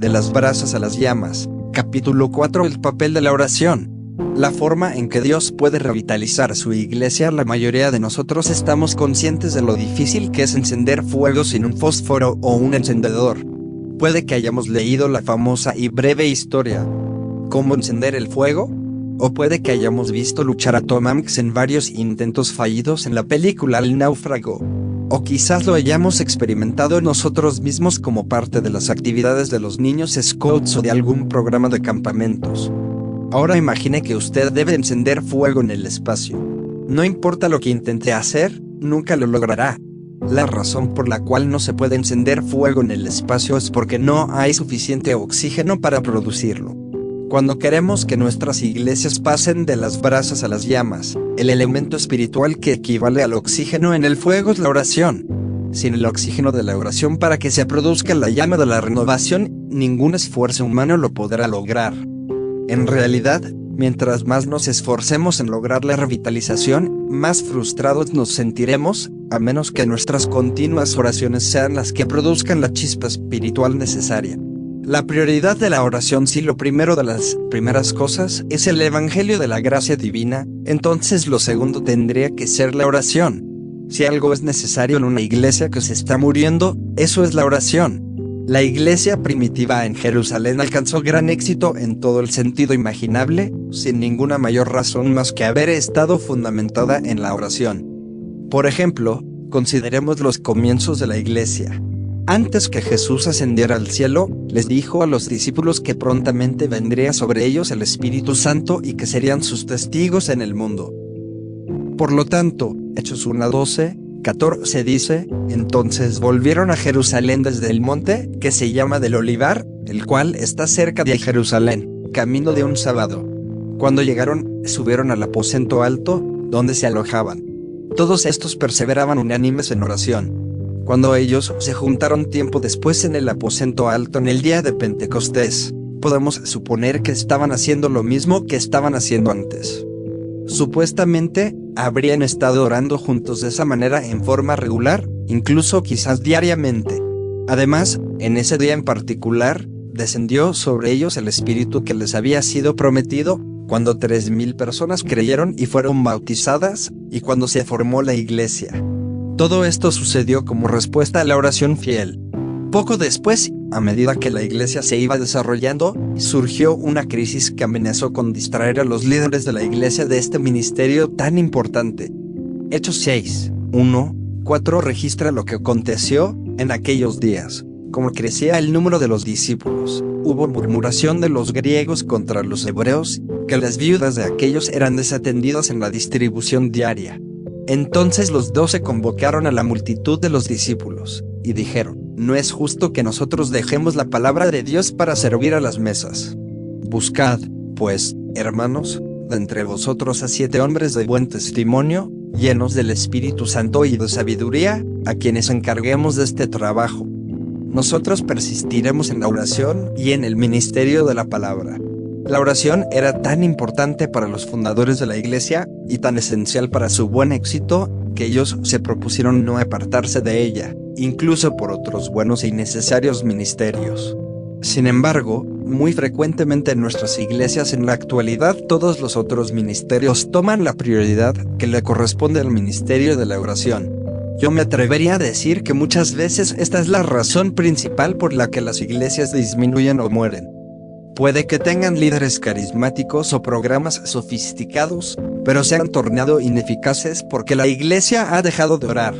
De las brasas a las llamas. Capítulo 4. El papel de la oración. La forma en que Dios puede revitalizar su iglesia. La mayoría de nosotros estamos conscientes de lo difícil que es encender fuego sin un fósforo o un encendedor. Puede que hayamos leído la famosa y breve historia ¿Cómo encender el fuego? O puede que hayamos visto luchar a Tom Hanks en varios intentos fallidos en la película El náufrago. O quizás lo hayamos experimentado nosotros mismos como parte de las actividades de los niños Scouts o de algún programa de campamentos. Ahora imagine que usted debe encender fuego en el espacio. No importa lo que intente hacer, nunca lo logrará. La razón por la cual no se puede encender fuego en el espacio es porque no hay suficiente oxígeno para producirlo. Cuando queremos que nuestras iglesias pasen de las brasas a las llamas, el elemento espiritual que equivale al oxígeno en el fuego es la oración. Sin el oxígeno de la oración para que se produzca la llama de la renovación, ningún esfuerzo humano lo podrá lograr. En realidad, mientras más nos esforcemos en lograr la revitalización, más frustrados nos sentiremos, a menos que nuestras continuas oraciones sean las que produzcan la chispa espiritual necesaria. La prioridad de la oración, si lo primero de las primeras cosas es el evangelio de la gracia divina, entonces lo segundo tendría que ser la oración. Si algo es necesario en una iglesia que se está muriendo, eso es la oración. La iglesia primitiva en Jerusalén alcanzó gran éxito en todo el sentido imaginable, sin ninguna mayor razón más que haber estado fundamentada en la oración. Por ejemplo, consideremos los comienzos de la iglesia. Antes que Jesús ascendiera al cielo, les dijo a los discípulos que prontamente vendría sobre ellos el Espíritu Santo y que serían sus testigos en el mundo. Por lo tanto, Hechos 1:12-14 dice, entonces volvieron a Jerusalén desde el monte, que se llama del Olivar, el cual está cerca de Jerusalén, camino de un sábado. Cuando llegaron, subieron al aposento alto, donde se alojaban. Todos estos perseveraban unánimes en oración. Cuando ellos se juntaron tiempo después en el aposento alto en el día de Pentecostés, podemos suponer que estaban haciendo lo mismo que estaban haciendo antes. Supuestamente, habrían estado orando juntos de esa manera en forma regular, incluso quizás diariamente. Además, en ese día en particular, descendió sobre ellos el Espíritu que les había sido prometido, cuando 3,000 personas creyeron y fueron bautizadas, y cuando se formó la iglesia. Todo esto sucedió como respuesta a la oración fiel. Poco después, a medida que la iglesia se iba desarrollando, surgió una crisis que amenazó con distraer a los líderes de la iglesia de este ministerio tan importante. Hechos 6:1-4 registra lo que aconteció en aquellos días. Como crecía el número de los discípulos, hubo murmuración de los griegos contra los hebreos, que las viudas de aquellos eran desatendidas en la distribución diaria. Entonces los 12 convocaron a la multitud de los discípulos, y dijeron, no es justo que nosotros dejemos la palabra de Dios para servir a las mesas. Buscad, pues, hermanos, de entre vosotros a 7 hombres de buen testimonio, llenos del Espíritu Santo y de sabiduría, a quienes encarguemos de este trabajo. Nosotros persistiremos en la oración y en el ministerio de la palabra. La oración era tan importante para los fundadores de la iglesia, y tan esencial para su buen éxito, que ellos se propusieron no apartarse de ella, incluso por otros buenos y necesarios ministerios. Sin embargo, muy frecuentemente en nuestras iglesias en la actualidad todos los otros ministerios toman la prioridad que le corresponde al ministerio de la oración. Yo me atrevería a decir que muchas veces esta es la razón principal por la que las iglesias disminuyen o mueren. Puede que tengan líderes carismáticos o programas sofisticados, pero se han tornado ineficaces porque la iglesia ha dejado de orar.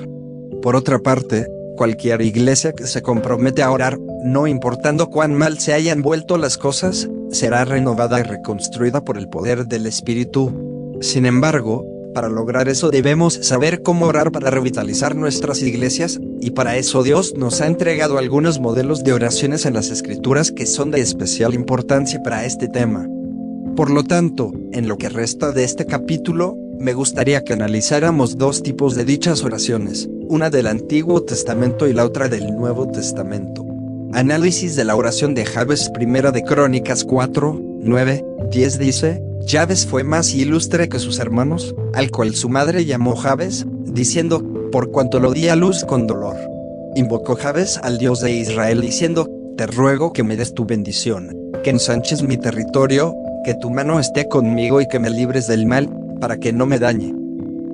Por otra parte, cualquier iglesia que se compromete a orar, no importando cuán mal se hayan vuelto las cosas, será renovada y reconstruida por el poder del Espíritu. Sin embargo, para lograr eso debemos saber cómo orar para revitalizar nuestras iglesias, y para eso Dios nos ha entregado algunos modelos de oraciones en las Escrituras que son de especial importancia para este tema. Por lo tanto, en lo que resta de este capítulo, me gustaría que analizáramos 2 tipos de dichas oraciones, una del Antiguo Testamento y la otra del Nuevo Testamento. Análisis de la oración de Jabes. Primera de Crónicas 4:9-10 dice, Jabes fue más ilustre que sus hermanos, al cual su madre llamó Jabes, diciendo, por cuanto lo di a luz con dolor. Invocó Jabes al Dios de Israel diciendo, te ruego que me des tu bendición, que ensanches mi territorio, que tu mano esté conmigo y que me libres del mal, para que no me dañe.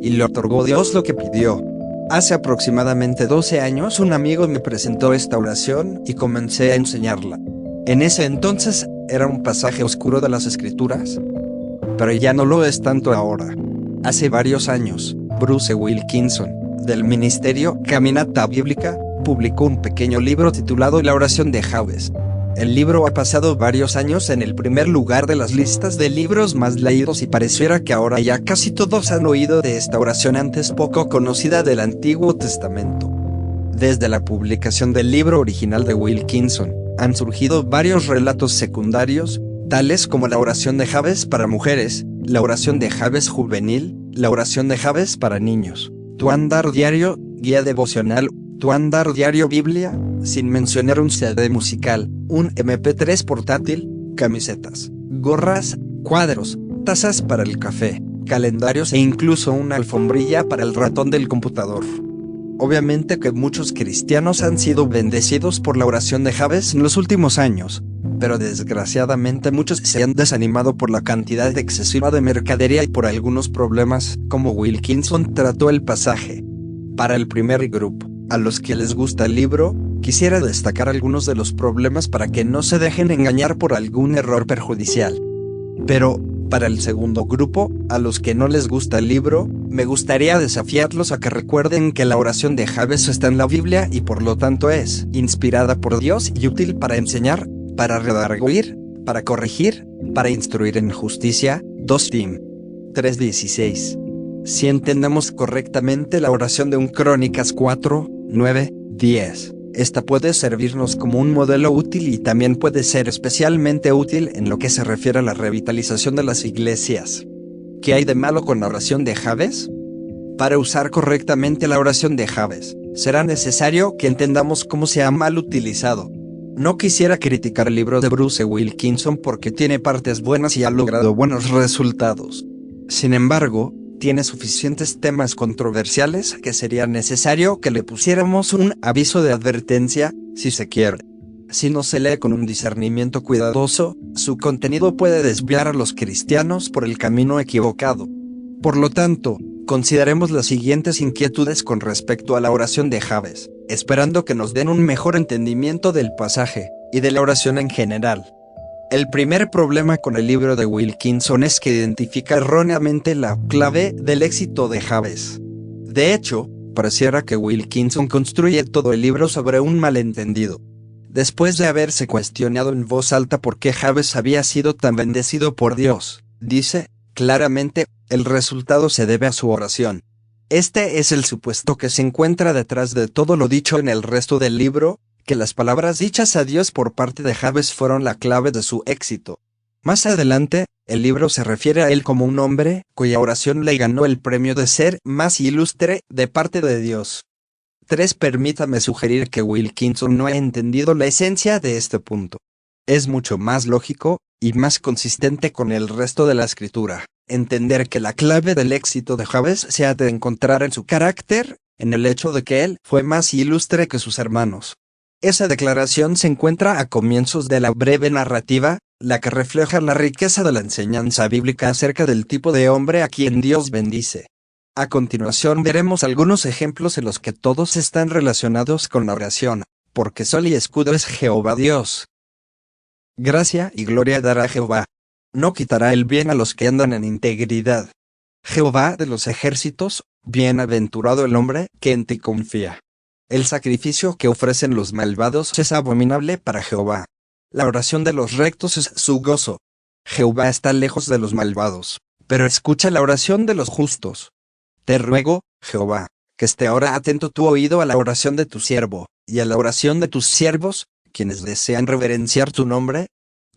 Y le otorgó Dios lo que pidió. Hace aproximadamente 12 años un amigo me presentó esta oración y comencé a enseñarla. En ese entonces, era un pasaje oscuro de las Escrituras, pero ya no lo es tanto ahora. Hace varios años, Bruce Wilkinson, del ministerio Caminata Bíblica, publicó un pequeño libro titulado La oración de Jabes. El libro ha pasado varios años en el primer lugar de las listas de libros más leídos y pareciera que ahora ya casi todos han oído de esta oración antes poco conocida del Antiguo Testamento. Desde la publicación del libro original de Wilkinson, han surgido varios relatos secundarios, tales como la oración de Jabes para mujeres, la oración de Jabes juvenil, la oración de Jabes para niños, Tu andar diario, guía devocional, Tu andar diario Biblia, sin mencionar un CD musical, un MP3 portátil, camisetas, gorras, cuadros, tazas para el café, calendarios e incluso una alfombrilla para el ratón del computador. Obviamente que muchos cristianos han sido bendecidos por la oración de Jabes en los últimos años, pero desgraciadamente muchos se han desanimado por la cantidad excesiva de mercadería y por algunos problemas, como Wilkinson trató el pasaje. Para el primer grupo, a los que les gusta el libro, quisiera destacar algunos de los problemas para que no se dejen engañar por algún error perjudicial. Pero, para el segundo grupo, a los que no les gusta el libro, me gustaría desafiarlos a que recuerden que la oración de Jabes está en la Biblia y por lo tanto es inspirada por Dios y útil para enseñar, para redarguir, para corregir, para instruir en justicia. 2 Tim 3:16. Si entendemos correctamente la oración de 1 Crónicas 4, 9, 10, esta puede servirnos como un modelo útil y también puede ser especialmente útil en lo que se refiere a la revitalización de las iglesias. ¿Qué hay de malo con la oración de Jabes? Para usar correctamente la oración de Jabes, será necesario que entendamos cómo se ha mal utilizado. No quisiera criticar el libro de Bruce Wilkinson porque tiene partes buenas y ha logrado buenos resultados. Sin embargo, tiene suficientes temas controversiales que sería necesario que le pusiéramos un aviso de advertencia, si se quiere. Si no se lee con un discernimiento cuidadoso, su contenido puede desviar a los cristianos por el camino equivocado. Por lo tanto, consideremos las siguientes inquietudes con respecto a la oración de Jabes, esperando que nos den un mejor entendimiento del pasaje, y de la oración en general. El primer problema con el libro de Wilkinson es que identifica erróneamente la clave del éxito de Jabes. De hecho, pareciera que Wilkinson construye todo el libro sobre un malentendido. Después de haberse cuestionado en voz alta por qué Jabes había sido tan bendecido por Dios, dice, claramente, el resultado se debe a su oración. Este es el supuesto que se encuentra detrás de todo lo dicho en el resto del libro, que las palabras dichas a Dios por parte de Jabes fueron la clave de su éxito. Más adelante, el libro se refiere a él como un hombre cuya oración le ganó el premio de ser más ilustre de parte de Dios. 3. Permítame sugerir que Wilkinson no ha entendido la esencia de este punto. Es mucho más lógico, y más consistente con el resto de la escritura, entender que la clave del éxito de Jabes se ha de encontrar en su carácter, en el hecho de que él fue más ilustre que sus hermanos. Esa declaración se encuentra a comienzos de la breve narrativa, la que refleja la riqueza de la enseñanza bíblica acerca del tipo de hombre a quien Dios bendice. A continuación veremos algunos ejemplos en los que todos están relacionados con la oración, porque sol y escudo es Jehová Dios. Gracia y gloria dará Jehová. No quitará el bien a los que andan en integridad. Jehová de los ejércitos, bienaventurado el hombre que en ti confía. El sacrificio que ofrecen los malvados es abominable para Jehová. La oración de los rectos es su gozo. Jehová está lejos de los malvados, pero escucha la oración de los justos. Te ruego, Jehová, que esté ahora atento tu oído a la oración de tu siervo, y a la oración de tus siervos, quienes desean reverenciar tu nombre.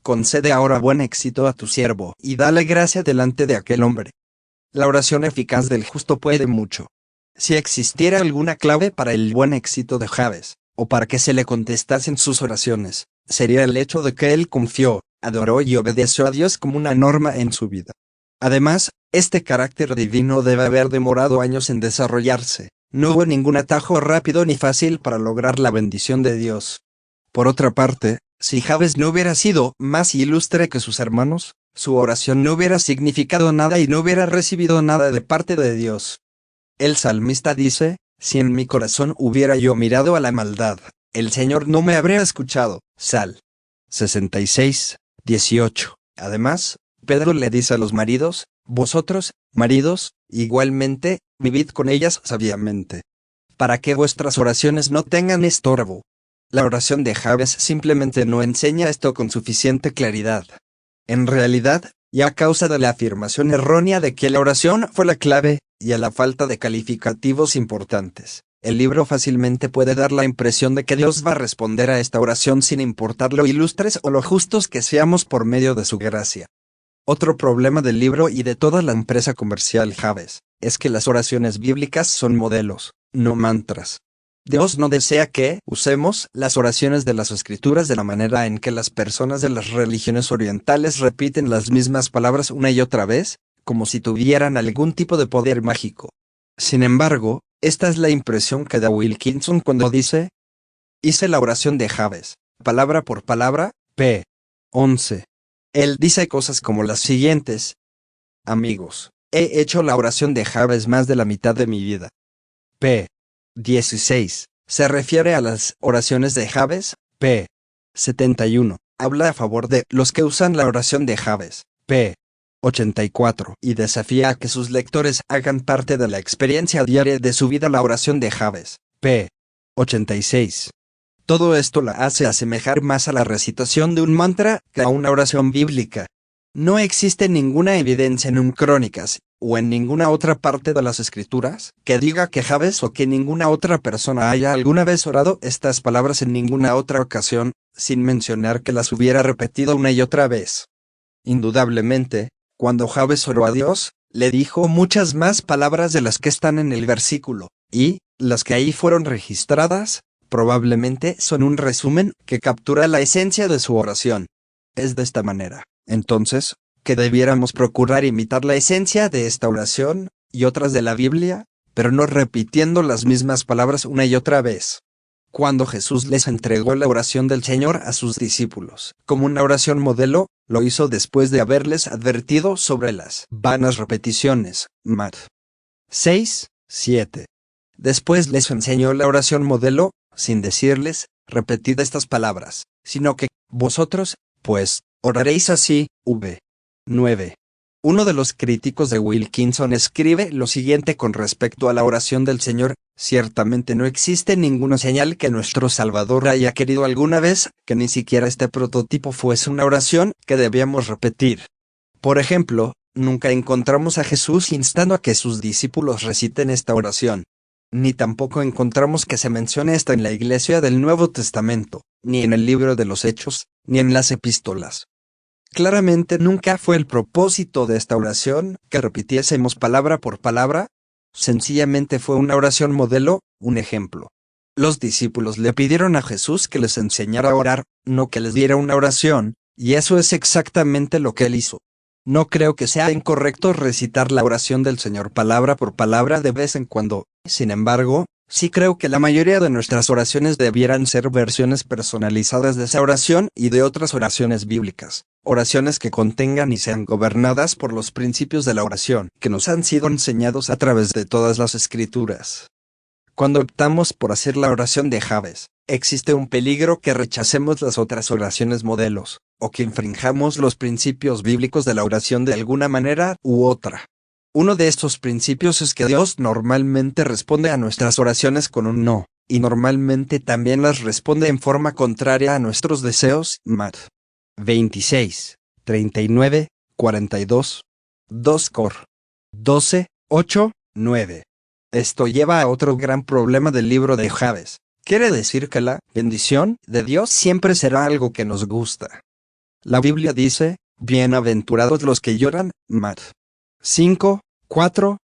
Concede ahora buen éxito a tu siervo, y dale gracia delante de aquel hombre. La oración eficaz del justo puede mucho. Si existiera alguna clave para el buen éxito de Jabes, o para que se le contestasen sus oraciones, sería el hecho de que él confió, adoró y obedeció a Dios como una norma en su vida. Además, este carácter divino debe haber demorado años en desarrollarse. No hubo ningún atajo rápido ni fácil para lograr la bendición de Dios. Por otra parte, si Jabes no hubiera sido más ilustre que sus hermanos, su oración no hubiera significado nada y no hubiera recibido nada de parte de Dios. El salmista dice, si en mi corazón hubiera yo mirado a la maldad, el Señor no me habría escuchado. Sal. 66, 18. Además, Pedro le dice a los maridos, vosotros, maridos, igualmente, vivid con ellas sabiamente, para que vuestras oraciones no tengan estorbo. La oración de Jabes simplemente no enseña esto con suficiente claridad. En realidad, y a causa de la afirmación errónea de que la oración fue la clave, y a la falta de calificativos importantes, el libro fácilmente puede dar la impresión de que Dios va a responder a esta oración sin importar lo ilustres o lo justos que seamos por medio de su gracia. Otro problema del libro y de toda la empresa comercial Jabes, es que las oraciones bíblicas son modelos, no mantras. Dios no desea que usemos las oraciones de las Escrituras de la manera en que las personas de las religiones orientales repiten las mismas palabras una y otra vez, como si tuvieran algún tipo de poder mágico. Sin embargo, esta es la impresión que da Wilkinson cuando dice: hice la oración de Jabes, palabra por palabra, p. 11. Él dice cosas como las siguientes: amigos, he hecho la oración de Jabes más de la mitad de mi vida. p. 16. Se refiere a las oraciones de Jabes, p. 71. Habla a favor de los que usan la oración de Jabes, p. 84. Y desafía a que sus lectores hagan parte de la experiencia diaria de su vida la oración de Jabes, p. 86. Todo esto la hace asemejar más a la recitación de un mantra que a una oración bíblica. No existe ninguna evidencia en Crónicas, o en ninguna otra parte de las Escrituras, que diga que Jabes o que ninguna otra persona haya alguna vez orado estas palabras en ninguna otra ocasión, sin mencionar que las hubiera repetido una y otra vez. Indudablemente, cuando Jabes oró a Dios, le dijo muchas más palabras de las que están en el versículo, y las que ahí fueron registradas, probablemente son un resumen que captura la esencia de su oración. Es de esta manera, entonces, que debiéramos procurar imitar la esencia de esta oración, y otras de la Biblia, pero no repitiendo las mismas palabras una y otra vez. Cuando Jesús les entregó la oración del Señor a sus discípulos, como una oración modelo, lo hizo después de haberles advertido sobre las vanas repeticiones. Mat. 6, 7. Después les enseñó la oración modelo, sin decirles, repetid estas palabras, sino que, vosotros, pues, oraréis así, v. 9. Uno de los críticos de Wilkinson escribe lo siguiente con respecto a la oración del Señor: ciertamente no existe ninguna señal que nuestro Salvador haya querido alguna vez que ni siquiera este prototipo fuese una oración que debíamos repetir. Por ejemplo, nunca encontramos a Jesús instando a que sus discípulos reciten esta oración. Ni tampoco encontramos que se mencione esta en la Iglesia del Nuevo Testamento, ni en el libro de los Hechos, ni en las epístolas. Claramente nunca fue el propósito de esta oración que repitiésemos palabra por palabra. Sencillamente fue una oración modelo, un ejemplo. Los discípulos le pidieron a Jesús que les enseñara a orar, no que les diera una oración, y eso es exactamente lo que él hizo. No creo que sea incorrecto recitar la oración del Señor palabra por palabra de vez en cuando. Sin embargo, sí creo que la mayoría de nuestras oraciones debieran ser versiones personalizadas de esa oración y de otras oraciones bíblicas. Oraciones que contengan y sean gobernadas por los principios de la oración que nos han sido enseñados a través de todas las Escrituras. Cuando optamos por hacer la oración de Jabes, existe un peligro que rechacemos las otras oraciones modelos, o que infringamos los principios bíblicos de la oración de alguna manera u otra. Uno de estos principios es que Dios normalmente responde a nuestras oraciones con un no, y normalmente también las responde en forma contraria a nuestros deseos. Mat. 26, 39, 42. 2 Cor. 12, 8, 9. Esto lleva a otro gran problema del libro de Jabes. Quiere decir que la bendición de Dios siempre será algo que nos gusta. La Biblia dice, bienaventurados los que lloran, Mat. 5, 4,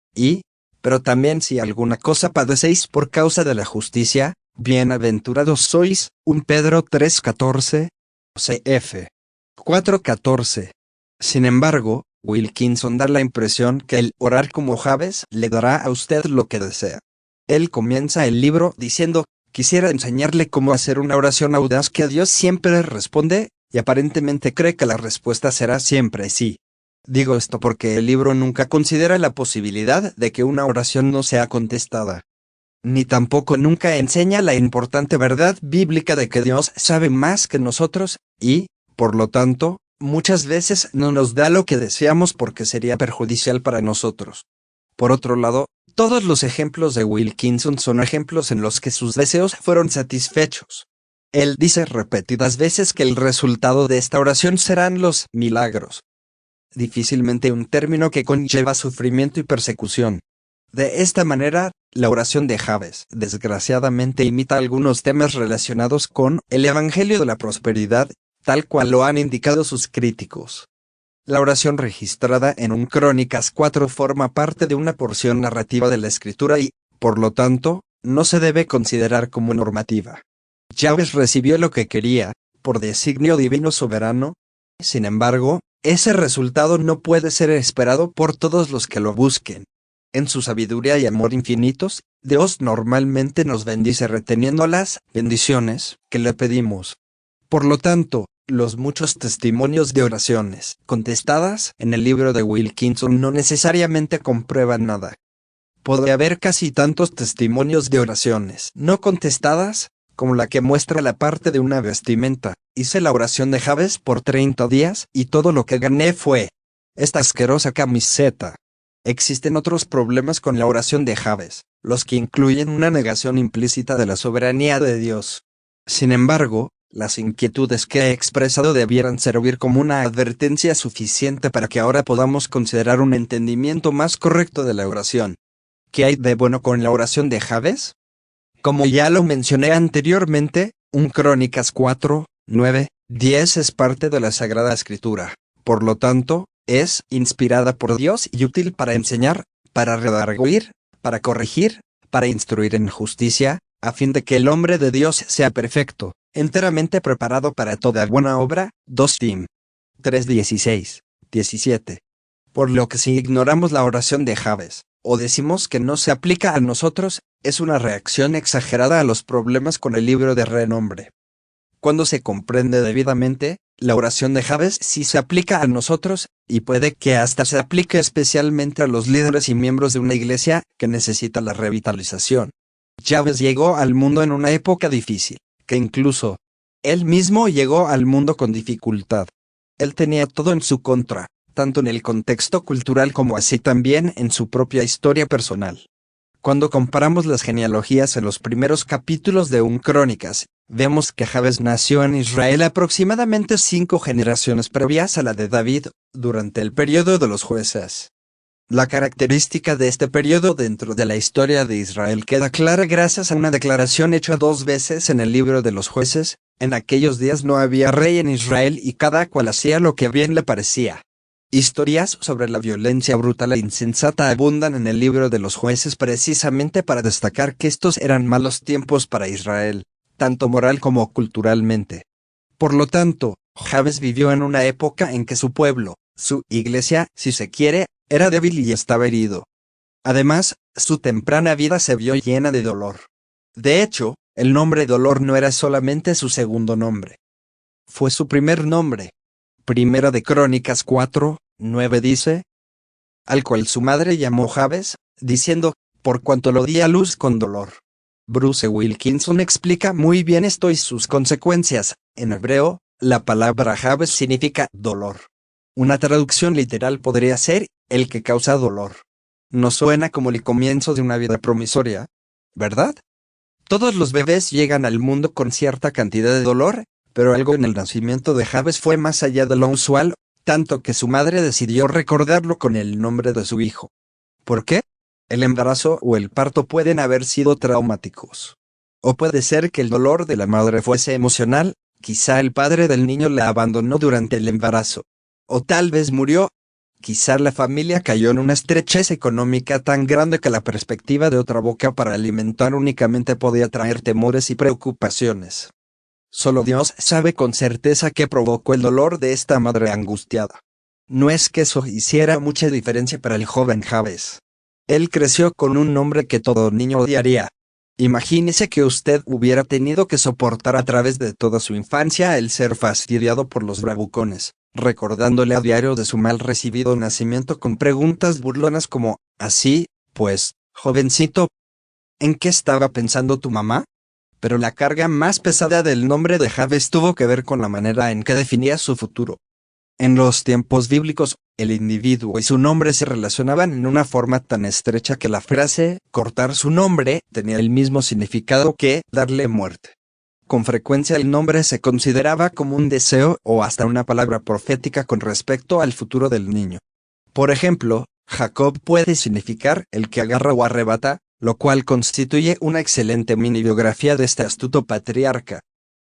pero también si alguna cosa padecéis por causa de la justicia, bienaventurados sois, 1 Pedro 3:14, cf. 4:14. Sin embargo, Wilkinson da la impresión que el orar como Jabes le dará a usted lo que desea. Él comienza el libro diciendo Quisiera enseñarle cómo hacer una oración audaz que a Dios siempre responde, y aparentemente cree que la respuesta será siempre sí. Digo esto porque el libro nunca considera la posibilidad de que una oración no sea contestada. Ni tampoco nunca enseña la importante verdad bíblica de que Dios sabe más que nosotros, y, por lo tanto, muchas veces no nos da lo que deseamos porque sería perjudicial para nosotros. Por otro lado, todos los ejemplos de Wilkinson son ejemplos en los que sus deseos fueron satisfechos. Él dice repetidas veces que el resultado de esta oración serán los milagros. Difícilmente un término que conlleva sufrimiento y persecución. De esta manera, la oración de Jabes desgraciadamente imita algunos temas relacionados con el Evangelio de la Prosperidad, tal cual lo han indicado sus críticos. La oración registrada en un Crónicas 4 forma parte de una porción narrativa de la Escritura y, por lo tanto, no se debe considerar como normativa. Jabes recibió lo que quería, por designio divino soberano. Sin embargo, ese resultado no puede ser esperado por todos los que lo busquen. En su sabiduría y amor infinitos, Dios normalmente nos bendice reteniendo las bendiciones que le pedimos. Por lo tanto, los muchos testimonios de oraciones contestadas en el libro de Wilkinson no necesariamente comprueban nada. Puede haber casi tantos testimonios de oraciones no contestadas como la que muestra la parte de una vestimenta. Hice la oración de Jabes por 30 días y todo lo que gané fue esta asquerosa camiseta. Existen otros problemas con la oración de Jabes, los que incluyen una negación implícita de la soberanía de Dios. Sin embargo, las inquietudes que he expresado debieran servir como una advertencia suficiente para que ahora podamos considerar un entendimiento más correcto de la oración. ¿Qué hay de bueno con la oración de Jabes? Como ya lo mencioné anteriormente, un Crónicas 4, 9, 10 es parte de la Sagrada Escritura. Por lo tanto, es inspirada por Dios y útil para enseñar, para redarguir, para corregir, para instruir en justicia, a fin de que el hombre de Dios sea perfecto, enteramente preparado para toda buena obra. 2 Tim 3:16, 17. Por lo que si ignoramos la oración de Jabes, o decimos que no se aplica a nosotros, es una reacción exagerada a los problemas con el libro de renombre. Cuando se comprende debidamente, la oración de Jabes sí se aplica a nosotros, y puede que hasta se aplique especialmente a los líderes y miembros de una iglesia que necesita la revitalización. Jabes llegó al mundo en una época difícil, que incluso él mismo llegó al mundo con dificultad. Él tenía todo en su contra, tanto en el contexto cultural como así también en su propia historia personal. Cuando comparamos las genealogías en los primeros capítulos de un Crónicas, vemos que Jabes nació en Israel aproximadamente 5 generaciones previas a la de David, durante el periodo de los jueces. La característica de este periodo dentro de la historia de Israel queda clara gracias a una declaración hecha 2 veces en el libro de los jueces. En aquellos días no había rey en Israel y cada cual hacía lo que bien le parecía. Historias sobre la violencia brutal e insensata abundan en el libro de los jueces precisamente para destacar que estos eran malos tiempos para Israel, tanto moral como culturalmente. Por lo tanto, Jabes vivió en una época en que su pueblo, su iglesia, si se quiere, era débil y estaba herido. Además, su temprana vida se vio llena de dolor. De hecho, el nombre dolor no era solamente su segundo nombre. Fue su primer nombre. Primera de Crónicas 4, 9 dice, al cual su madre llamó Jabes, diciendo, por cuanto lo di a luz con dolor. Bruce Wilkinson explica muy bien esto y sus consecuencias. En hebreo, la palabra Jabes significa dolor. Una traducción literal podría ser, el que causa dolor. No suena como el comienzo de una vida promisoria, ¿verdad? Todos los bebés llegan al mundo con cierta cantidad de dolor, pero algo en el nacimiento de Jabes fue más allá de lo usual, tanto que su madre decidió recordarlo con el nombre de su hijo. ¿Por qué? El embarazo o el parto pueden haber sido traumáticos. O puede ser que el dolor de la madre fuese emocional, quizá el padre del niño la abandonó durante el embarazo. O tal vez murió. Quizá la familia cayó en una estrechez económica tan grande que la perspectiva de otra boca para alimentar únicamente podía traer temores y preocupaciones. Solo Dios sabe con certeza qué provocó el dolor de esta madre angustiada. No es que eso hiciera mucha diferencia para el joven Jabes. Él creció con un nombre que todo niño odiaría. Imagínese que usted hubiera tenido que soportar a través de toda su infancia el ser fastidiado por los bravucones, recordándole a diario de su mal recibido nacimiento con preguntas burlonas como, así, pues, jovencito, ¿en qué estaba pensando tu mamá? Pero la carga más pesada del nombre de Jabes tuvo que ver con la manera en que definía su futuro. En los tiempos bíblicos, el individuo y su nombre se relacionaban en una forma tan estrecha que la frase cortar su nombre tenía el mismo significado que darle muerte. Con frecuencia el nombre se consideraba como un deseo o hasta una palabra profética con respecto al futuro del niño. Por ejemplo, Jacob puede significar el que agarra o arrebata, lo cual constituye una excelente mini biografía de este astuto patriarca.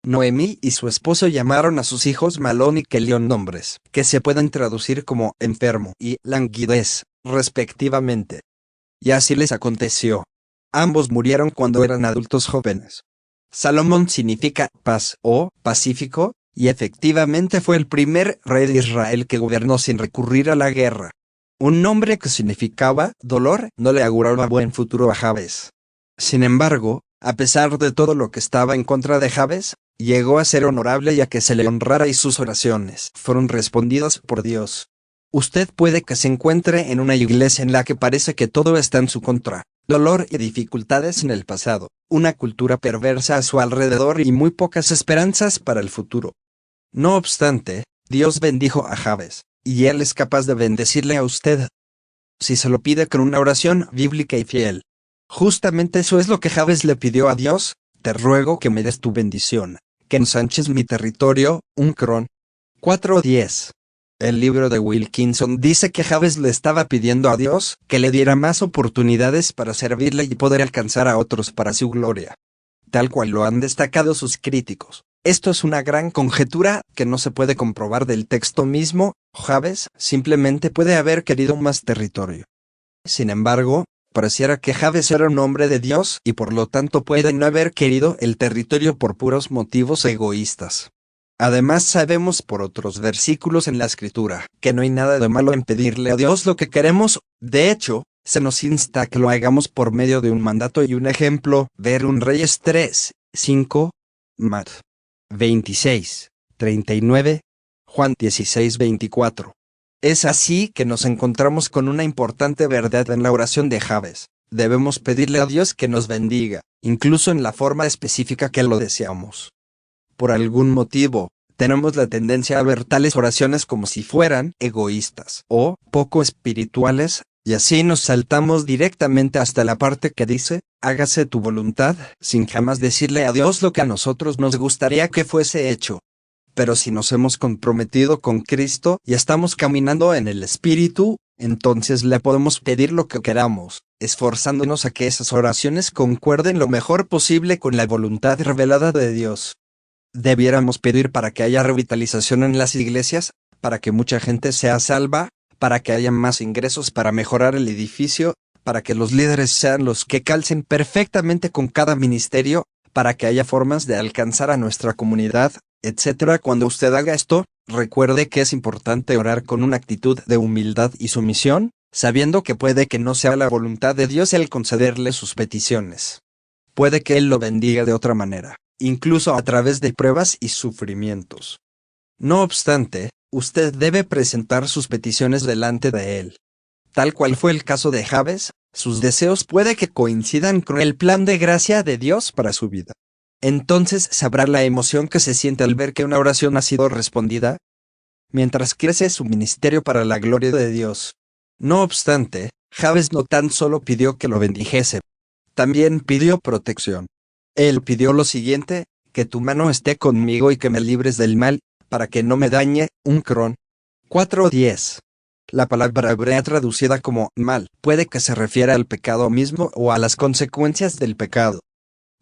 Noemí y su esposo llamaron a sus hijos Malón y Kelión nombres que se pueden traducir como enfermo y languidez, respectivamente. Y así les aconteció. Ambos murieron cuando eran adultos jóvenes. Salomón significa paz o pacífico, y efectivamente fue el primer rey de Israel que gobernó sin recurrir a la guerra. Un nombre que significaba dolor no le auguraba buen futuro a Jabes. Sin embargo, a pesar de todo lo que estaba en contra de Jabes, llegó a ser honorable y a que se le honrara y sus oraciones fueron respondidas por Dios. Usted puede que se encuentre en una iglesia en la que parece que todo está en su contra, dolor y dificultades en el pasado, una cultura perversa a su alrededor y muy pocas esperanzas para el futuro. No obstante, Dios bendijo a Jabes, y él es capaz de bendecirle a usted, si se lo pide con una oración bíblica y fiel. Justamente eso es lo que Jabes le pidió a Dios: te ruego que me des tu bendición, que ensanches mi territorio, 1 Cron. 4:10. El libro de Wilkinson dice que Jabes le estaba pidiendo a Dios que le diera más oportunidades para servirle y poder alcanzar a otros para su gloria. Tal cual lo han destacado sus críticos. Esto es una gran conjetura que no se puede comprobar del texto mismo. Jabes simplemente puede haber querido más territorio. Sin embargo, pareciera que Jabes era un hombre de Dios y por lo tanto puede no haber querido el territorio por puros motivos egoístas. Además sabemos por otros versículos en la Escritura que no hay nada de malo en pedirle a Dios lo que queremos. De hecho, se nos insta a que lo hagamos por medio de un mandato y un ejemplo. Ver 1 Reyes 3, 5, Mat. 26, 39, Juan 16, 24. Es así que nos encontramos con una importante verdad en la oración de Jabes. Debemos pedirle a Dios que nos bendiga, incluso en la forma específica que lo deseamos. Por algún motivo, tenemos la tendencia a ver tales oraciones como si fueran egoístas o poco espirituales, y así nos saltamos directamente hasta la parte que dice, hágase tu voluntad, sin jamás decirle a Dios lo que a nosotros nos gustaría que fuese hecho. Pero si nos hemos comprometido con Cristo y estamos caminando en el Espíritu, entonces le podemos pedir lo que queramos, esforzándonos a que esas oraciones concuerden lo mejor posible con la voluntad revelada de Dios. Debiéramos pedir para que haya revitalización en las iglesias, para que mucha gente sea salva, para que haya más ingresos para mejorar el edificio, para que los líderes sean los que calcen perfectamente con cada ministerio, para que haya formas de alcanzar a nuestra comunidad, etc. Cuando usted haga esto, recuerde que es importante orar con una actitud de humildad y sumisión, sabiendo que puede que no sea la voluntad de Dios el concederle sus peticiones. Puede que Él lo bendiga de otra manera, incluso a través de pruebas y sufrimientos. No obstante, usted debe presentar sus peticiones delante de Él. Tal cual fue el caso de Jabes, sus deseos puede que coincidan con el plan de gracia de Dios para su vida. Entonces sabrá la emoción que se siente al ver que una oración ha sido respondida, mientras crece su ministerio para la gloria de Dios. No obstante, Jabes no tan solo pidió que lo bendijese, también pidió protección. Él pidió lo siguiente: que tu mano esté conmigo y que me libres del mal, para que no me dañe. 1 Cron. 4:10. La palabra hebrea traducida como mal puede que se refiera al pecado mismo o a las consecuencias del pecado.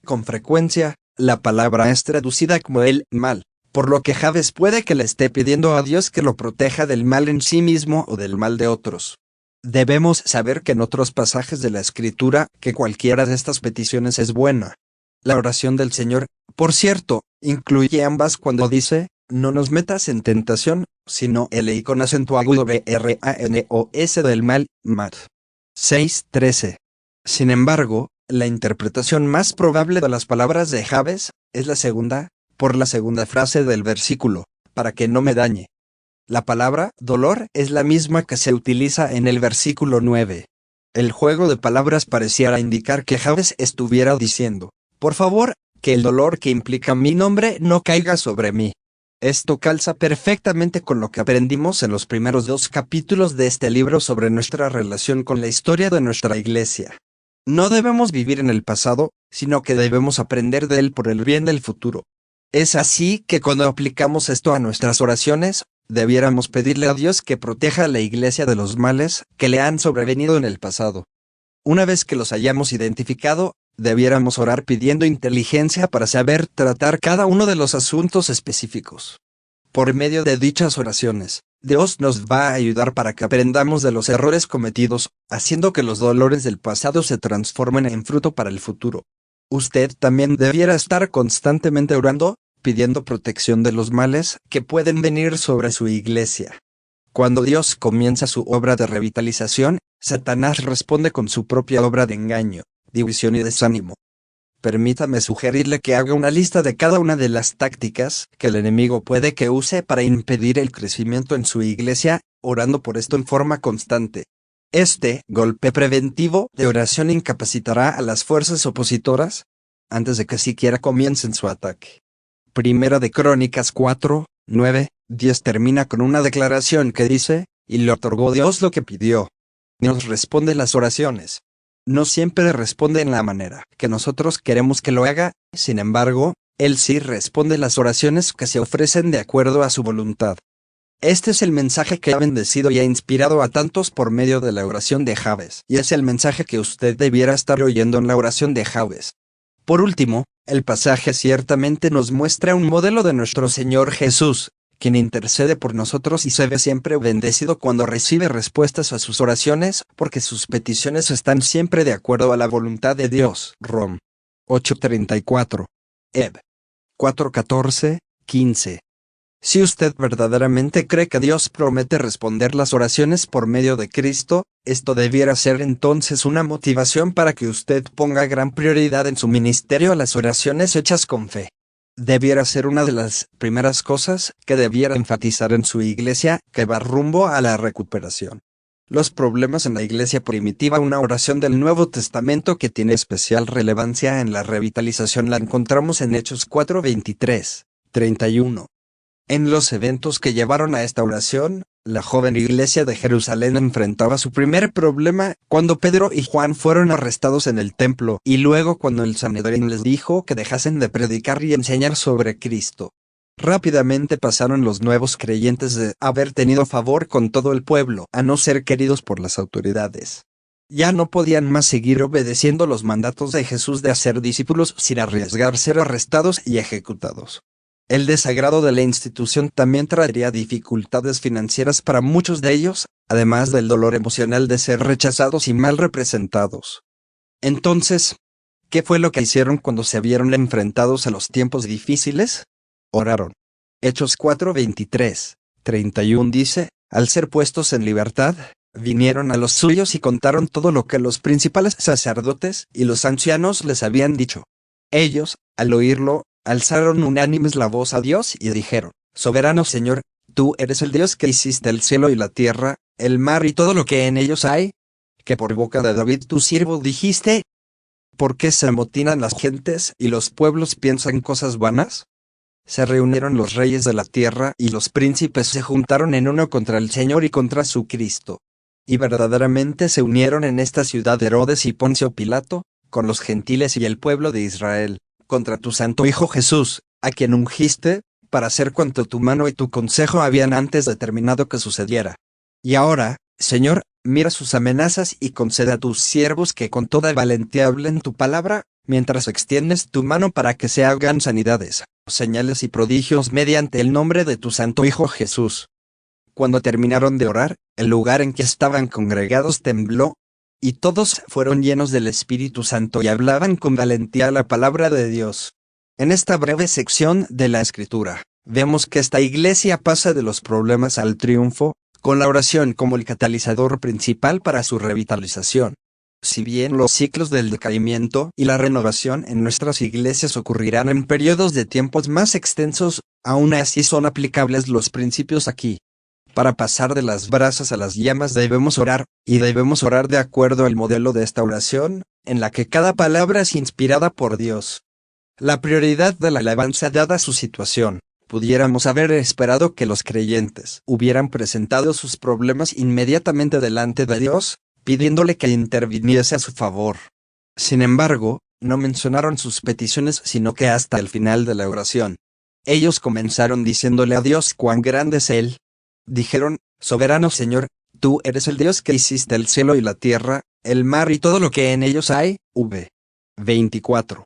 Con frecuencia, la palabra es traducida como el mal, por lo que Jabes puede que le esté pidiendo a Dios que lo proteja del mal en sí mismo o del mal de otros. Debemos saber que en otros pasajes de la Escritura, que cualquiera de estas peticiones es buena. La oración del Señor, por cierto, incluye ambas cuando dice, no nos metas en tentación, sino el con acento agudo branos del mal, Mat. 6:13. Sin embargo, La interpretación más probable de las palabras de Jabes es la segunda, por la segunda frase del versículo, para que no me dañe. La palabra dolor es la misma que se utiliza en el versículo 9. El juego de palabras pareciera indicar que Jabes estuviera diciendo, por favor, que el dolor que implica mi nombre no caiga sobre mí. Esto calza perfectamente con lo que aprendimos en los primeros 2 capítulos de este libro sobre nuestra relación con la historia de nuestra iglesia. No debemos vivir en el pasado, sino que debemos aprender de él por el bien del futuro. Es así que cuando aplicamos esto a nuestras oraciones, debiéramos pedirle a Dios que proteja a la iglesia de los males que le han sobrevenido en el pasado. Una vez que los hayamos identificado, debiéramos orar pidiendo inteligencia para saber tratar cada uno de los asuntos específicos. Por medio de dichas oraciones, Dios nos va a ayudar para que aprendamos de los errores cometidos, haciendo que los dolores del pasado se transformen en fruto para el futuro. Usted también debiera estar constantemente orando, pidiendo protección de los males que pueden venir sobre su iglesia. Cuando Dios comienza su obra de revitalización, Satanás responde con su propia obra de engaño, división y desánimo. Permítame sugerirle que haga una lista de cada una de las tácticas que el enemigo puede que use para impedir el crecimiento en su iglesia, orando por esto en forma constante. Este golpe preventivo de oración incapacitará a las fuerzas opositoras antes de que siquiera comiencen su ataque. Primera de Crónicas 4, 9, 10 termina con una declaración que dice, y le otorgó Dios lo que pidió. Dios responde las oraciones. No siempre responde en la manera que nosotros queremos que lo haga, sin embargo, Él sí responde las oraciones que se ofrecen de acuerdo a su voluntad. Este es el mensaje que ha bendecido y ha inspirado a tantos por medio de la oración de Jabes, y es el mensaje que usted debiera estar oyendo en la oración de Jabes. Por último, el pasaje ciertamente nos muestra un modelo de nuestro Señor Jesús, quien intercede por nosotros y se ve siempre bendecido cuando recibe respuestas a sus oraciones, porque sus peticiones están siempre de acuerdo a la voluntad de Dios. Rom. 8:34. Eb. 4:14, 15. Si usted verdaderamente cree que Dios promete responder las oraciones por medio de Cristo, esto debiera ser entonces una motivación para que usted ponga gran prioridad en su ministerio a las oraciones hechas con fe. Debiera ser una de las primeras cosas que debiera enfatizar en su iglesia que va rumbo a la recuperación. Los problemas en la iglesia primitiva. Una oración del Nuevo Testamento que tiene especial relevancia en la revitalización la encontramos en Hechos 4:23, 31. En los eventos que llevaron a esta oración, la joven iglesia de Jerusalén enfrentaba su primer problema cuando Pedro y Juan fueron arrestados en el templo y luego cuando el Sanedrín les dijo que dejasen de predicar y enseñar sobre Cristo. Rápidamente pasaron los nuevos creyentes de haber tenido favor con todo el pueblo a no ser queridos por las autoridades. Ya no podían más seguir obedeciendo los mandatos de Jesús de hacer discípulos sin arriesgar ser arrestados y ejecutados. El desagrado de la institución también traería dificultades financieras para muchos de ellos, además del dolor emocional de ser rechazados y mal representados. Entonces, ¿qué fue lo que hicieron cuando se vieron enfrentados a los tiempos difíciles? Oraron. Hechos 4:23, 31 dice, al ser puestos en libertad, vinieron a los suyos y contaron todo lo que los principales sacerdotes y los ancianos les habían dicho. Ellos, al oírlo, alzaron unánimes la voz a Dios y dijeron, Soberano Señor, tú eres el Dios que hiciste el cielo y la tierra, el mar y todo lo que en ellos hay, que por boca de David tu siervo dijiste, ¿por qué se amotinan las gentes y los pueblos piensan cosas vanas? Se reunieron los reyes de la tierra y los príncipes se juntaron en uno contra el Señor y contra su Cristo. Y verdaderamente se unieron en esta ciudad Herodes y Poncio Pilato, con los gentiles y el pueblo de Israel, contra tu santo Hijo Jesús, a quien ungiste, para hacer cuanto tu mano y tu consejo habían antes determinado que sucediera. Y ahora, Señor, mira sus amenazas y concede a tus siervos que con toda valentía hablen tu palabra, mientras extiendes tu mano para que se hagan sanidades, señales y prodigios mediante el nombre de tu santo Hijo Jesús. Cuando terminaron de orar, el lugar en que estaban congregados tembló, y todos fueron llenos del Espíritu Santo y hablaban con valentía la palabra de Dios. En esta breve sección de la Escritura, vemos que esta iglesia pasa de los problemas al triunfo, con la oración como el catalizador principal para su revitalización. Si bien los ciclos del decaimiento y la renovación en nuestras iglesias ocurrirán en periodos de tiempos más extensos, aún así son aplicables los principios aquí. Para pasar de las brasas a las llamas debemos orar, y debemos orar de acuerdo al modelo de esta oración, en la que cada palabra es inspirada por Dios. La prioridad de la alabanza dada su situación. Pudiéramos haber esperado que los creyentes hubieran presentado sus problemas inmediatamente delante de Dios, pidiéndole que interviniese a su favor. Sin embargo, no mencionaron sus peticiones sino que hasta el final de la oración. Ellos comenzaron diciéndole a Dios cuán grande es Él. Dijeron, soberano Señor, tú eres el Dios que hiciste el cielo y la tierra, el mar y todo lo que en ellos hay. 24.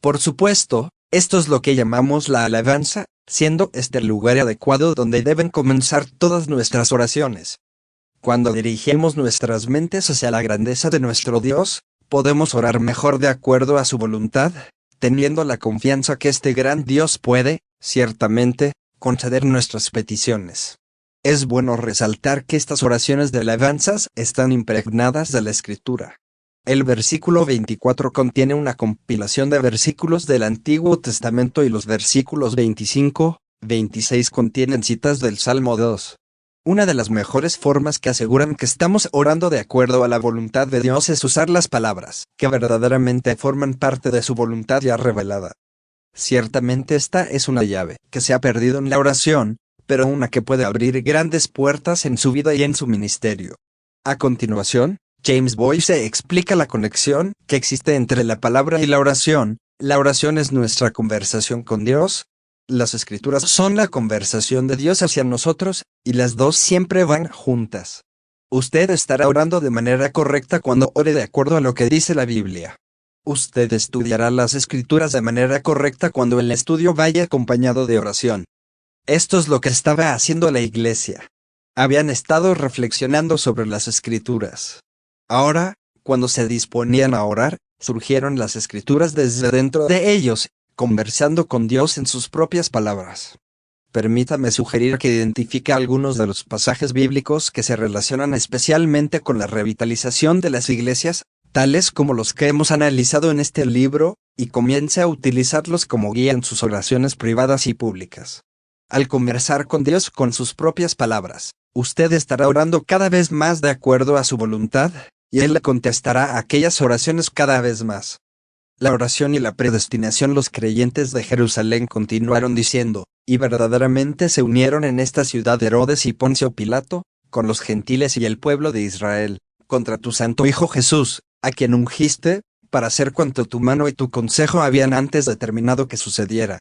Por supuesto, esto es lo que llamamos la alabanza, siendo este el lugar adecuado donde deben comenzar todas nuestras oraciones. Cuando dirigimos nuestras mentes hacia la grandeza de nuestro Dios, podemos orar mejor de acuerdo a su voluntad, teniendo la confianza que este gran Dios puede, ciertamente, conceder nuestras peticiones. Es bueno resaltar que estas oraciones de alabanzas están impregnadas de la Escritura. El versículo 24 contiene una compilación de versículos del Antiguo Testamento y los versículos 25, 26 contienen citas del Salmo 2. Una de las mejores formas que aseguran que estamos orando de acuerdo a la voluntad de Dios es usar las palabras que verdaderamente forman parte de su voluntad ya revelada. Ciertamente esta es una llave que se ha perdido en la oración, pero una que puede abrir grandes puertas en su vida y en su ministerio. A continuación, James Boyce explica la conexión que existe entre la palabra y la oración. La oración es nuestra conversación con Dios. Las Escrituras son la conversación de Dios hacia nosotros, y las dos siempre van juntas. Usted estará orando de manera correcta cuando ore de acuerdo a lo que dice la Biblia. Usted estudiará las Escrituras de manera correcta cuando el estudio vaya acompañado de oración. Esto es lo que estaba haciendo la iglesia. Habían estado reflexionando sobre las Escrituras. Ahora, cuando se disponían a orar, surgieron las Escrituras desde dentro de ellos, conversando con Dios en sus propias palabras. Permítame sugerir que identifique algunos de los pasajes bíblicos que se relacionan especialmente con la revitalización de las iglesias, tales como los que hemos analizado en este libro, y comience a utilizarlos como guía en sus oraciones privadas y públicas. Al conversar con Dios con sus propias palabras, usted estará orando cada vez más de acuerdo a su voluntad, y Él le contestará a aquellas oraciones cada vez más. La oración y la predestinación. Los creyentes de Jerusalén continuaron diciendo, y verdaderamente se unieron en esta ciudad Herodes y Poncio Pilato, con los gentiles y el pueblo de Israel, contra tu santo Hijo Jesús, a quien ungiste, para hacer cuanto tu mano y tu consejo habían antes determinado que sucediera.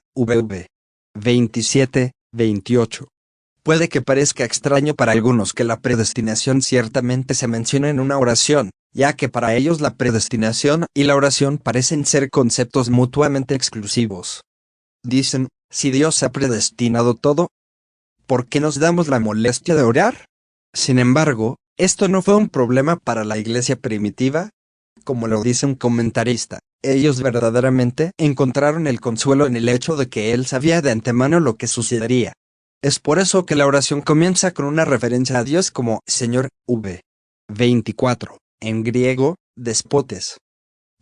27, 28. Puede que parezca extraño para algunos que la predestinación ciertamente se mencione en una oración, ya que para ellos la predestinación y la oración parecen ser conceptos mutuamente exclusivos. Dicen, si Dios ha predestinado todo, ¿por qué nos damos la molestia de orar? Sin embargo, esto no fue un problema para la iglesia primitiva. Como lo dice un comentarista, ellos verdaderamente encontraron el consuelo en el hecho de que Él sabía de antemano lo que sucedería. Es por eso que la oración comienza con una referencia a Dios como Señor. 24. En griego, despotes.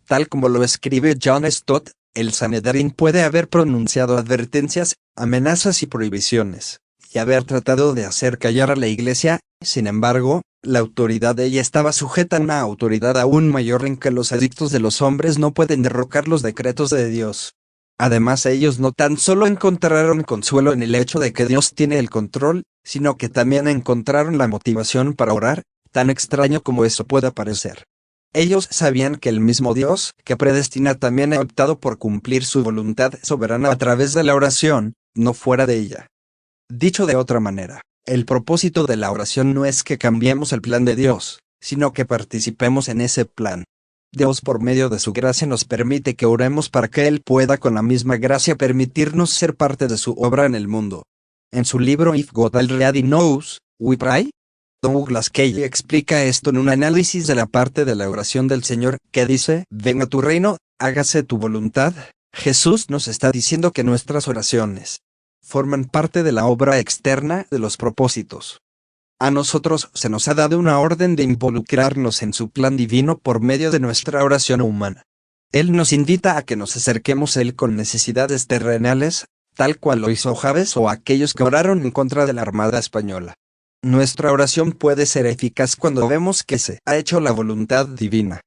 Tal como lo escribe John Stott, el Sanedrín puede haber pronunciado advertencias, amenazas y prohibiciones, y haber tratado de hacer callar a la iglesia. Sin embargo, la autoridad de ella estaba sujeta a una autoridad aún mayor en que los edictos de los hombres no pueden derrocar los decretos de Dios. Además, ellos no tan solo encontraron consuelo en el hecho de que Dios tiene el control, sino que también encontraron la motivación para orar, tan extraño como eso pueda parecer. Ellos sabían que el mismo Dios que predestina también ha optado por cumplir su voluntad soberana a través de la oración, no fuera de ella. Dicho de otra manera, el propósito de la oración no es que cambiemos el plan de Dios, sino que participemos en ese plan. Dios por medio de su gracia nos permite que oremos para que Él pueda con la misma gracia permitirnos ser parte de su obra en el mundo. En su libro If God Already Knows, We Pray, Douglas Kelly explica esto en un análisis de la parte de la oración del Señor que dice, venga tu reino, hágase tu voluntad. Jesús nos está diciendo que nuestras oraciones forman parte de la obra externa de los propósitos. A nosotros se nos ha dado una orden de involucrarnos en su plan divino por medio de nuestra oración humana. Él nos invita a que nos acerquemos a Él con necesidades terrenales, tal cual lo hizo Javes o aquellos que oraron en contra de la Armada Española. Nuestra oración puede ser eficaz cuando vemos que se ha hecho la voluntad divina.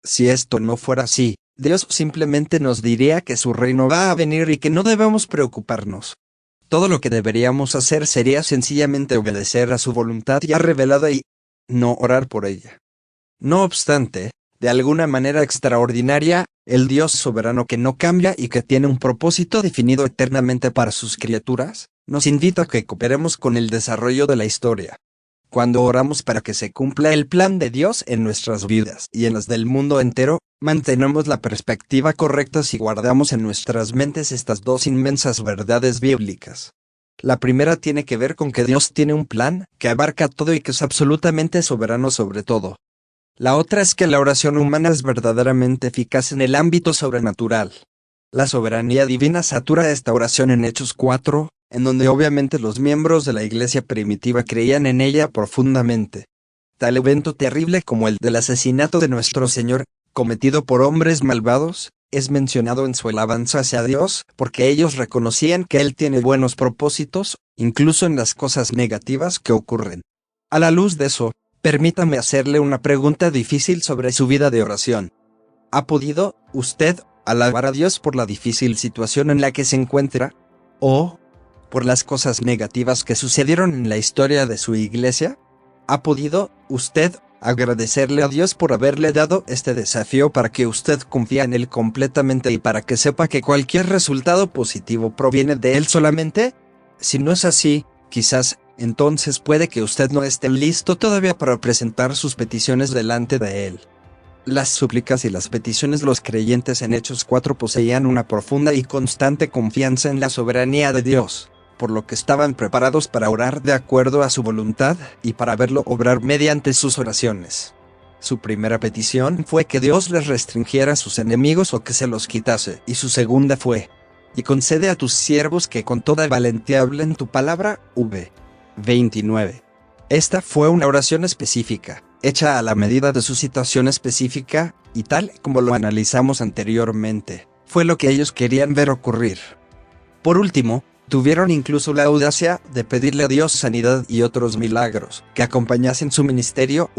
Si esto no fuera así, Dios simplemente nos diría que su reino va a venir y que no debemos preocuparnos. Todo lo que deberíamos hacer sería sencillamente obedecer a su voluntad ya revelada y no orar por ella. No obstante, de alguna manera extraordinaria, el Dios soberano que no cambia y que tiene un propósito definido eternamente para sus criaturas, nos invita a que cooperemos con el desarrollo de la historia. Cuando oramos para que se cumpla el plan de Dios en nuestras vidas y en las del mundo entero, mantenemos la perspectiva correcta si guardamos en nuestras mentes estas dos inmensas verdades bíblicas. La primera tiene que ver con que Dios tiene un plan que abarca todo y que es absolutamente soberano sobre todo. La otra es que la oración humana es verdaderamente eficaz en el ámbito sobrenatural. La soberanía divina satura esta oración en Hechos 4, en donde obviamente los miembros de la iglesia primitiva creían en ella profundamente. Tal evento terrible como el del asesinato de nuestro Señor, cometido por hombres malvados, es mencionado en su alabanza hacia Dios, porque ellos reconocían que Él tiene buenos propósitos, incluso en las cosas negativas que ocurren. A la luz de eso, permítame hacerle una pregunta difícil sobre su vida de oración. ¿Ha podido usted alabar a Dios por la difícil situación en la que se encuentra? ¿O por las cosas negativas que sucedieron en la historia de su iglesia? ¿Ha podido usted agradecerle a Dios por haberle dado este desafío para que usted confíe en Él completamente y para que sepa que cualquier resultado positivo proviene de Él solamente? Si no es así, quizás entonces puede que usted no esté listo todavía para presentar sus peticiones delante de Él. Las súplicas y las peticiones de los creyentes en Hechos 4 poseían una profunda y constante confianza en la soberanía de Dios, por lo que estaban preparados para orar de acuerdo a su voluntad y para verlo obrar mediante sus oraciones. Su primera petición fue que Dios les restringiera a sus enemigos o que se los quitase, y su segunda fue: y concede a tus siervos que con toda valentía hablen tu palabra. 29. Esta fue una oración específica, hecha a la medida de su situación específica, y tal como lo analizamos anteriormente, fue lo que ellos querían ver ocurrir. Por último, tuvieron incluso la audacia de pedirle a Dios sanidad y otros milagros que acompañasen su ministerio.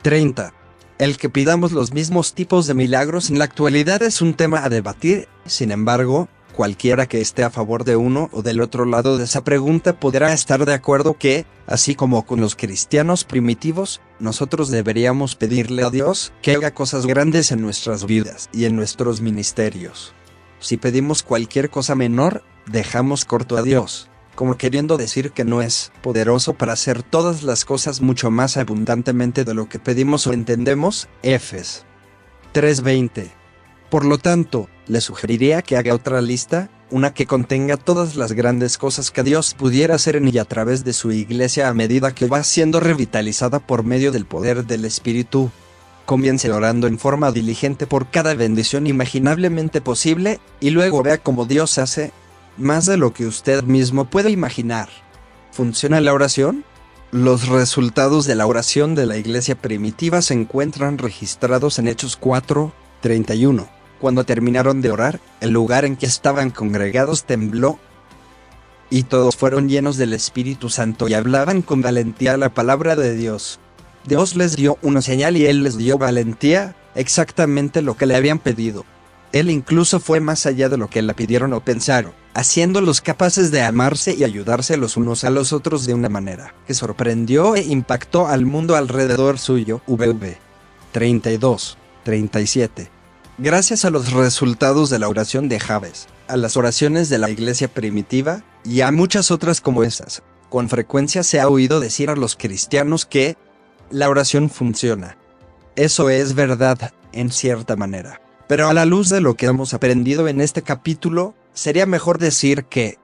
30. El que pidamos los mismos tipos de milagros en la actualidad es un tema a debatir, sin embargo, cualquiera que esté a favor de uno o del otro lado de esa pregunta podrá estar de acuerdo que, así como con los cristianos primitivos, nosotros deberíamos pedirle a Dios que haga cosas grandes en nuestras vidas y en nuestros ministerios. Si pedimos cualquier cosa menor, dejamos corto a Dios, como queriendo decir que no es poderoso para hacer todas las cosas mucho más abundantemente de lo que pedimos o entendemos. Efes 3:20. Por lo tanto, le sugeriría que haga otra lista, una que contenga todas las grandes cosas que Dios pudiera hacer en y a través de su iglesia a medida que va siendo revitalizada por medio del poder del Espíritu. Comience orando en forma diligente por cada bendición imaginablemente posible, y luego vea cómo Dios hace más de lo que usted mismo puede imaginar. ¿Funciona la oración? Los resultados de la oración de la iglesia primitiva se encuentran registrados en Hechos 4:31. Cuando terminaron de orar, el lugar en que estaban congregados tembló, y todos fueron llenos del Espíritu Santo y hablaban con valentía la palabra de Dios. Dios les dio una señal y Él les dio valentía, exactamente lo que le habían pedido. Él incluso fue más allá de lo que le pidieron o pensaron, haciéndolos capaces de amarse y ayudarse los unos a los otros de una manera que sorprendió e impactó al mundo alrededor suyo. 32-37. Gracias a los resultados de la oración de Javes, a las oraciones de la iglesia primitiva, y a muchas otras como esas, con frecuencia se ha oído decir a los cristianos que la oración funciona. Eso es verdad, en cierta manera. Pero a la luz de lo que hemos aprendido en este capítulo, sería mejor decir que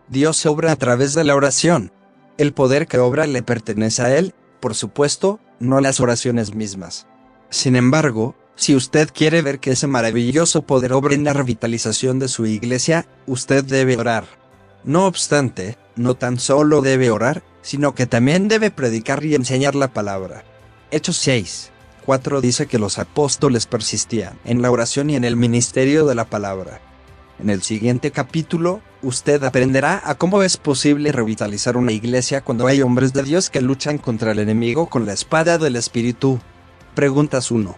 Dios obra a través de la oración. El poder que obra le pertenece a Él, por supuesto, no a las oraciones mismas. Sin embargo, si usted quiere ver que ese maravilloso poder obra en la revitalización de su iglesia, usted debe orar. No obstante, no tan solo debe orar, sino que también debe predicar y enseñar la palabra. Hechos 6:4 dice que los apóstoles persistían en la oración y en el ministerio de la palabra. En el siguiente capítulo, usted aprenderá a cómo es posible revitalizar una iglesia cuando hay hombres de Dios que luchan contra el enemigo con la espada del Espíritu. Preguntas 1.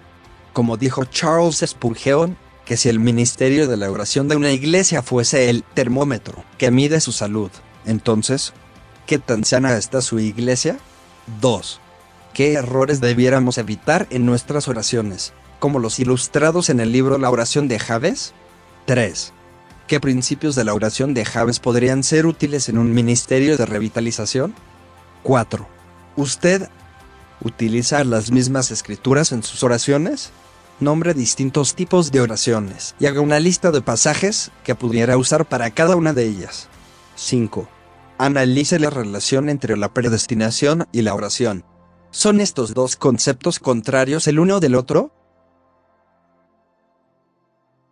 Como dijo Charles Spurgeon, que si el ministerio de la oración de una iglesia fuese el termómetro que mide su salud, entonces, ¿qué tan sana está su iglesia? 2. ¿Qué errores debiéramos evitar en nuestras oraciones, como los ilustrados en el libro La oración de Jabes? 3. ¿Qué principios de la oración de Jabes podrían ser útiles en un ministerio de revitalización? 4. ¿Usted utiliza las mismas escrituras en sus oraciones? Nombre distintos tipos de oraciones y haga una lista de pasajes que pudiera usar para cada una de ellas. 5. Analice la relación entre la predestinación y la oración. ¿Son estos dos conceptos contrarios el uno del otro?